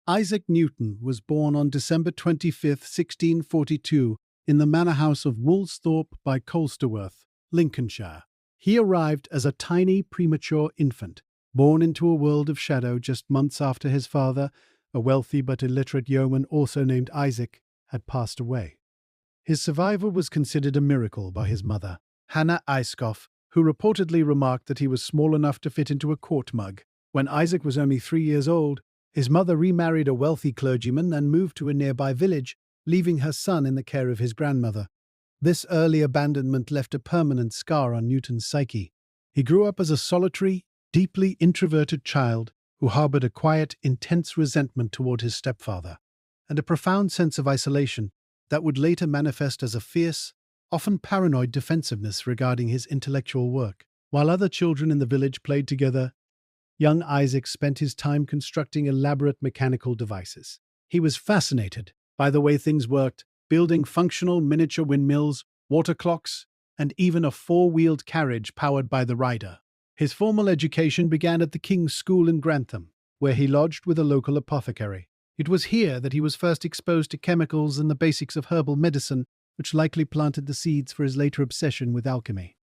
Isaac Newton was born on December 25, 1642, in the manor house of Woolsthorpe by Colsterworth, Lincolnshire. He arrived as a tiny, premature infant, born into a world of shadow just months after his father, a wealthy but illiterate yeoman also named Isaac, had passed away. His survival was considered a miracle by his mother, Hannah Ayscough, who reportedly remarked that he was small enough to fit into a quart mug. When Isaac was only 3 years old, his mother remarried a wealthy clergyman and moved to a nearby village, leaving her son in the care of his grandmother. This early abandonment left a permanent scar on Newton's psyche. He grew up as a solitary, deeply introverted child who harbored a quiet, intense resentment toward his stepfather, and a profound sense of isolation that would later manifest as a fierce, often paranoid defensiveness regarding his intellectual work. While other children in the village played together, young Isaac spent his time constructing elaborate mechanical devices. He was fascinated by the way things worked, building functional miniature windmills, water clocks, and even a four-wheeled carriage powered by the rider. His formal education began at the King's School in Grantham, where he lodged with a local apothecary. It was here that he was first exposed to chemicals and the basics of herbal medicine, which likely planted the seeds for his later obsession with alchemy.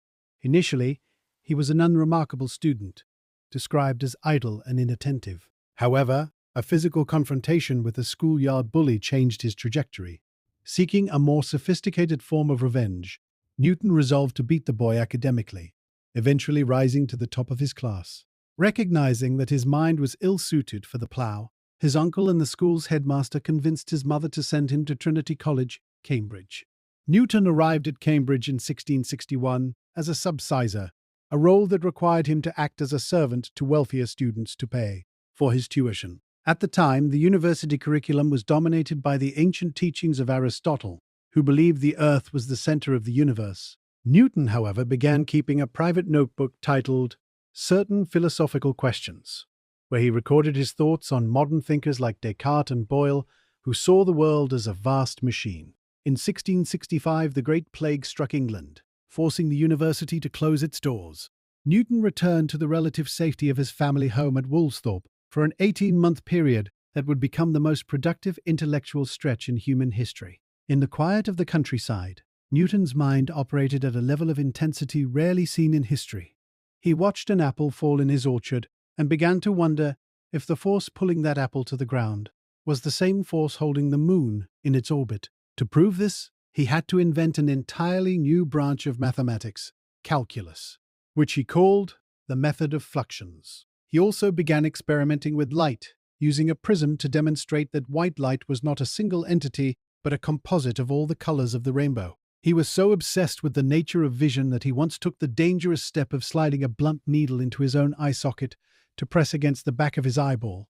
Initially, he was an unremarkable student, described as idle and inattentive. However, a physical confrontation with a schoolyard bully changed his trajectory. Seeking a more sophisticated form of revenge, Newton resolved to beat the boy academically, eventually rising to the top of his class. Recognizing that his mind was ill-suited for the plough, his uncle and the school's headmaster convinced his mother to send him to Trinity College, Cambridge. Newton arrived at Cambridge in 1661 as a subsizar, a role that required him to act as a servant to wealthier students to pay for his tuition. At the time, the university curriculum was dominated by the ancient teachings of Aristotle, who believed the Earth was the center of the universe. Newton, however, began keeping a private notebook titled Certain Philosophical Questions, where he recorded his thoughts on modern thinkers like Descartes and Boyle, who saw the world as a vast machine. In 1665, the Great Plague struck England, forcing the university to close its doors. Newton returned to the relative safety of his family home at Woolsthorpe for an 18-month period that would become the most productive intellectual stretch in human history. In the quiet of the countryside, Newton's mind operated at a level of intensity rarely seen in history. He watched an apple fall in his orchard and began to wonder if the force pulling that apple to the ground was the same force holding the moon in its orbit. To prove this, he had to invent an entirely new branch of mathematics, calculus, which he called the method of fluxions. He also began experimenting with light, using a prism to demonstrate that white light was not a single entity, but a composite of all the colors of the rainbow. He was so obsessed with the nature of vision that he once took the dangerous step of sliding a blunt needle into his own eye socket to press against the back of his eyeball,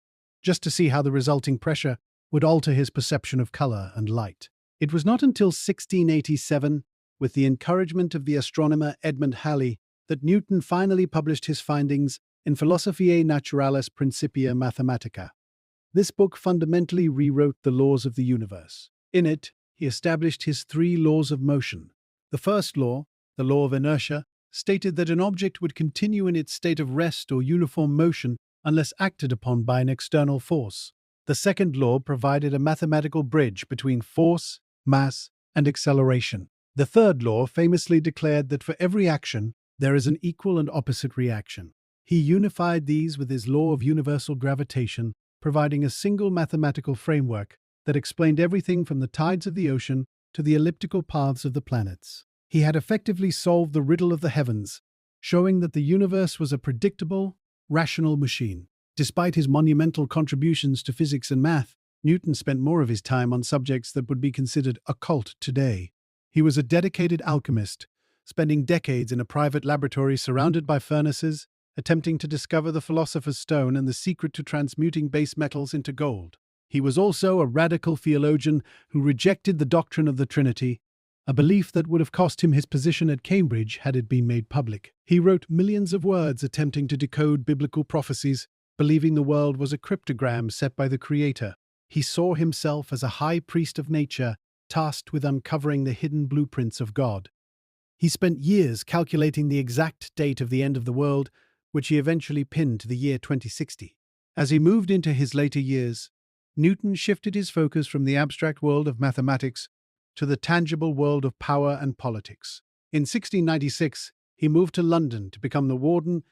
just to see how the resulting pressure would alter his perception of color and light. It was not until 1687, with the encouragement of the astronomer Edmund Halley, that Newton finally published his findings in Philosophiae Naturalis Principia Mathematica. This book fundamentally rewrote the laws of the universe. In it, he established his three laws of motion. The first law, the law of inertia, stated that an object would continue in its state of rest or uniform motion unless acted upon by an external force. The second law provided a mathematical bridge between force, mass, and acceleration. The third law famously declared that for every action, there is an equal and opposite reaction. He unified these with his law of universal gravitation, providing a single mathematical framework that explained everything from the tides of the ocean to the elliptical paths of the planets. He had effectively solved the riddle of the heavens, showing that the universe was a predictable, rational machine. Despite his monumental contributions to physics and math, Newton spent more of his time on subjects that would be considered occult today. He was a dedicated alchemist, spending decades in a private laboratory surrounded by furnaces, attempting to discover the philosopher's stone and the secret to transmuting base metals into gold. He was also a radical theologian who rejected the doctrine of the Trinity, a belief that would have cost him his position at Cambridge had it been made public. He wrote millions of words attempting to decode biblical prophecies, believing the world was a cryptogram set by the Creator. He saw himself as a high priest of nature, tasked with uncovering the hidden blueprints of God. He spent years calculating the exact date of the end of the world, which he eventually pinned to the year 2060. As he moved into his later years, Newton shifted his focus from the abstract world of mathematics to the tangible world of power and politics. In 1696, he moved to London to become the warden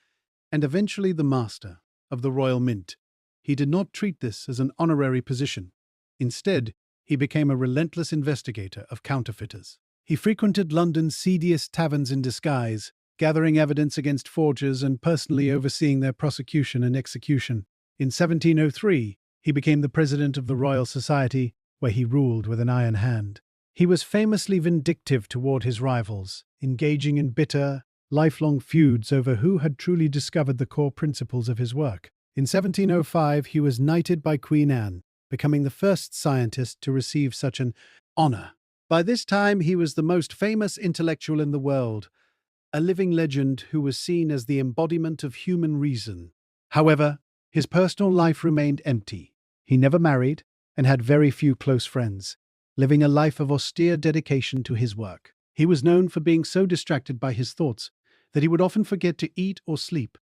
and eventually the master of the Royal Mint. He did not treat this as an honorary position. Instead, he became a relentless investigator of counterfeiters. He frequented London's seediest taverns in disguise, gathering evidence against forgers and personally overseeing their prosecution and execution. In 1703, he became the president of the Royal Society, where he ruled with an iron hand. He was famously vindictive toward his rivals, engaging in bitter, lifelong feuds over who had truly discovered the core principles of his work. In 1705, he was knighted by Queen Anne, becoming the first scientist to receive such an honor. By this time, he was the most famous intellectual in the world, a living legend who was seen as the embodiment of human reason. However, his personal life remained empty. He never married and had very few close friends, living a life of austere dedication to his work. He was known for being so distracted by his thoughts that he would often forget to eat or sleep,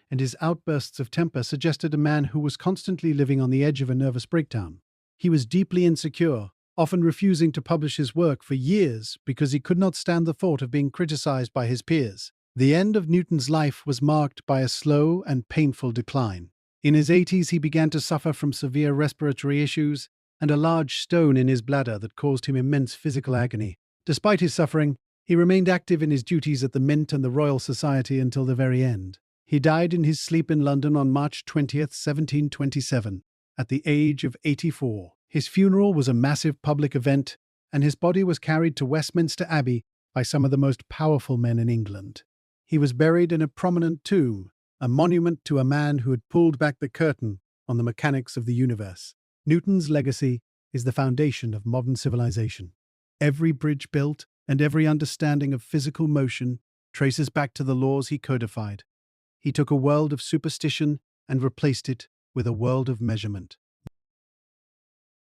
and his outbursts of temper suggested a man who was constantly living on the edge of a nervous breakdown. He was deeply insecure, often refusing to publish his work for years because he could not stand the thought of being criticized by his peers. The end of Newton's life was marked by a slow and painful decline. In his 80s, he began to suffer from severe respiratory issues and a large stone in his bladder that caused him immense physical agony. Despite his suffering, he remained active in his duties at the Mint and the Royal Society until the very end. He died in his sleep in London on March 20th, 1727, at the age of 84. His funeral was a massive public event, and his body was carried to Westminster Abbey by some of the most powerful men in England. He was buried in a prominent tomb, a monument to a man who had pulled back the curtain on the mechanics of the universe. Newton's legacy is the foundation of modern civilization. Every bridge built and every understanding of physical motion traces back to the laws he codified. He took a world of superstition and replaced it with a world of measurement.